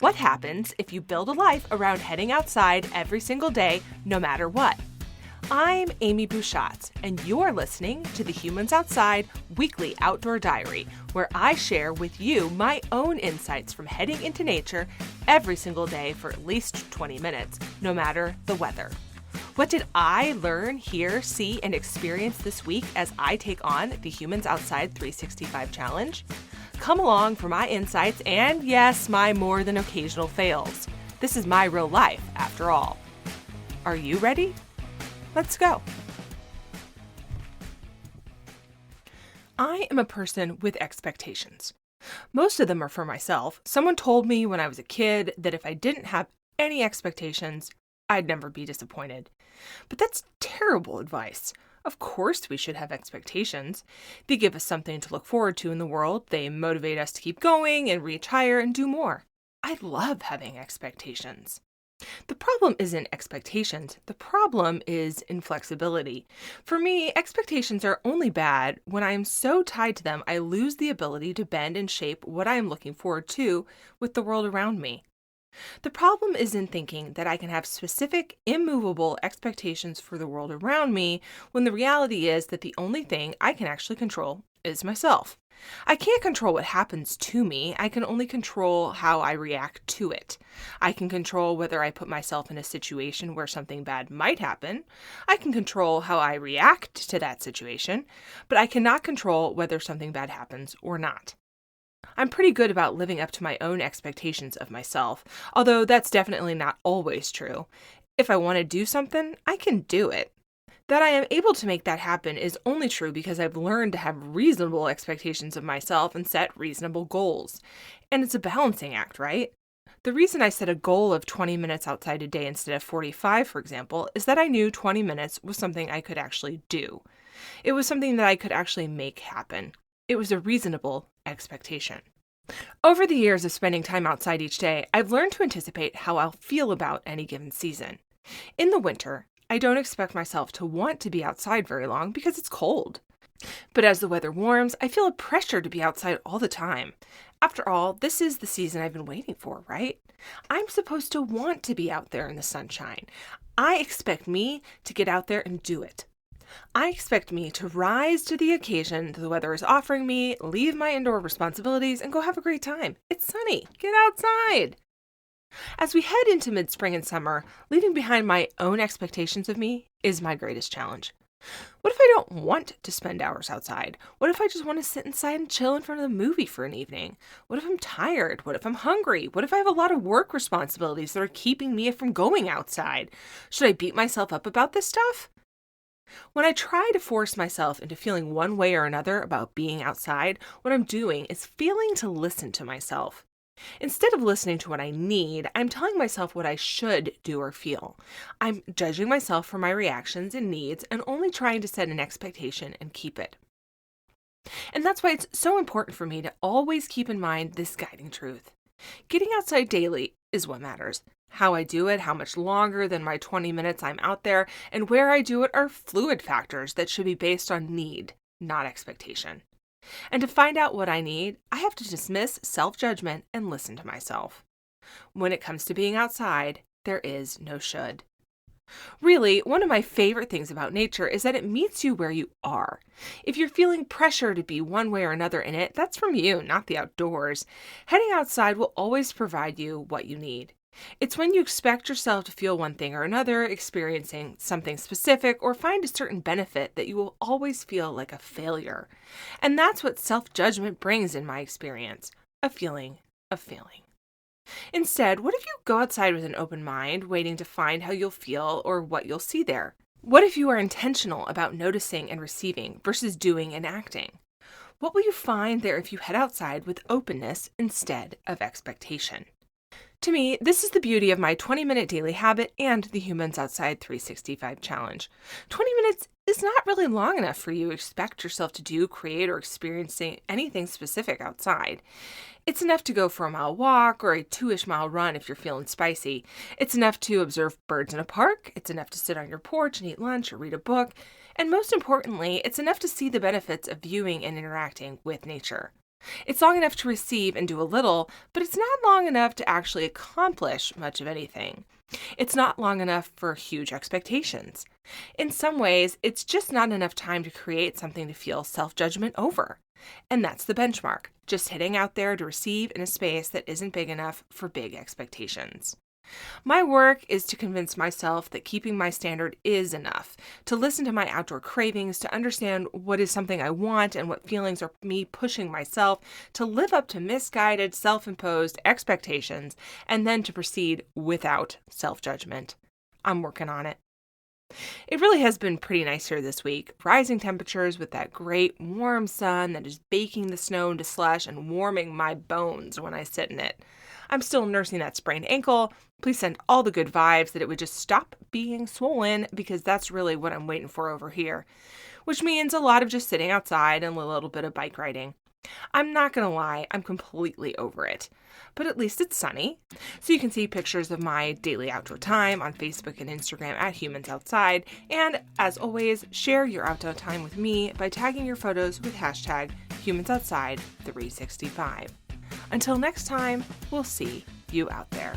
What happens if you build a life around heading outside every single day, no matter what? I'm Amy Bouchatz, and you're listening to the Humans Outside Weekly Outdoor Diary, where I share with you my own insights from heading into nature every single day for at least 20 minutes, no matter the weather. What did I learn, hear, see, and experience this week as I take on the Humans Outside 365 Challenge? Come along for my insights and, yes, my more than occasional fails. This is my real life, after all. Are you ready? Let's go. I am a person with expectations. Most of them are for myself. Someone told me when I was a kid that if I didn't have any expectations, I'd never be disappointed. But that's terrible advice. Of course we should have expectations. They give us something to look forward to in the world. They motivate us to keep going and reach higher and do more. I love having expectations. The problem isn't expectations. The problem is inflexibility. For me, expectations are only bad when I am so tied to them I lose the ability to bend and shape what I am looking forward to with the world around me. The problem is in thinking that I can have specific, immovable expectations for the world around me when the reality is that the only thing I can actually control is myself. I can't control what happens to me. I can only control how I react to it. I can control whether I put myself in a situation where something bad might happen. I can control how I react to that situation, but I cannot control whether something bad happens or not. I'm pretty good about living up to my own expectations of myself, although that's definitely not always true. If I want to do something, I can do it. That I am able to make that happen is only true because I've learned to have reasonable expectations of myself and set reasonable goals. And it's a balancing act, right? The reason I set a goal of 20 minutes outside a day instead of 45, for example, is that I knew 20 minutes was something I could actually do. It was something that I could actually make happen. It was a reasonable expectation. Over the years of spending time outside each day, I've learned to anticipate how I'll feel about any given season. In the winter, I don't expect myself to want to be outside very long because it's cold. But as the weather warms, I feel a pressure to be outside all the time. After all, this is the season I've been waiting for, right? I'm supposed to want to be out there in the sunshine. I expect me to get out there and do it. I expect me to rise to the occasion the weather is offering me, leave my indoor responsibilities, and go have a great time. It's sunny. Get outside. As we head into mid-spring and summer, leaving behind my own expectations of me is my greatest challenge. What if I don't want to spend hours outside? What if I just want to sit inside and chill in front of the movie for an evening? What if I'm tired? What if I'm hungry? What if I have a lot of work responsibilities that are keeping me from going outside? Should I beat myself up about this stuff? When I try to force myself into feeling one way or another about being outside, what I'm doing is failing to listen to myself. Instead of listening to what I need, I'm telling myself what I should do or feel. I'm judging myself for my reactions and needs and only trying to set an expectation and keep it. And that's why it's so important for me to always keep in mind this guiding truth. Getting outside daily is what matters. How I do it, how much longer than my 20 minutes I'm out there, and where I do it are fluid factors that should be based on need, not expectation. And to find out what I need, I have to dismiss self-judgment and listen to myself. When it comes to being outside, there is no should. Really, one of my favorite things about nature is that it meets you where you are. If you're feeling pressure to be one way or another in it, that's from you, not the outdoors. Heading outside will always provide you what you need. It's when you expect yourself to feel one thing or another, experiencing something specific, or find a certain benefit that you will always feel like a failure. And that's what self-judgment brings in my experience, a feeling of failing. Instead, what if you go outside with an open mind, waiting to find how you'll feel or what you'll see there? What if you are intentional about noticing and receiving versus doing and acting? What will you find there if you head outside with openness instead of expectation? To me, this is the beauty of my 20-minute daily habit and the Humans Outside 365 Challenge. 20 minutes is not really long enough for you to expect yourself to do, create, or experience anything specific outside. It's enough to go for a mile walk or a 2-ish mile run if you're feeling spicy. It's enough to observe birds in a park. It's enough to sit on your porch and eat lunch or read a book. And most importantly, it's enough to see the benefits of viewing and interacting with nature. It's long enough to receive and do a little, but it's not long enough to actually accomplish much of anything. It's not long enough for huge expectations. In some ways, it's just not enough time to create something to feel self-judgment over. And that's the benchmark, just hitting out there to receive in a space that isn't big enough for big expectations. My work is to convince myself that keeping my standard is enough, to listen to my outdoor cravings, to understand what is something I want and what feelings are me pushing myself to live up to misguided, self-imposed expectations, and then to proceed without self-judgment. I'm working on it. It really has been pretty nice here this week. Rising temperatures with that great warm sun that is baking the snow into slush and warming my bones when I sit in it. I'm still nursing that sprained ankle. Please send all the good vibes that it would just stop being swollen, because that's really what I'm waiting for over here, which means a lot of just sitting outside and a little bit of bike riding. I'm not going to lie, I'm completely over it. But at least it's sunny. So you can see pictures of my daily outdoor time on Facebook and Instagram at Humans Outside. And as always, share your outdoor time with me by tagging your photos with hashtag HumansOutside365. Until next time, we'll see you out there.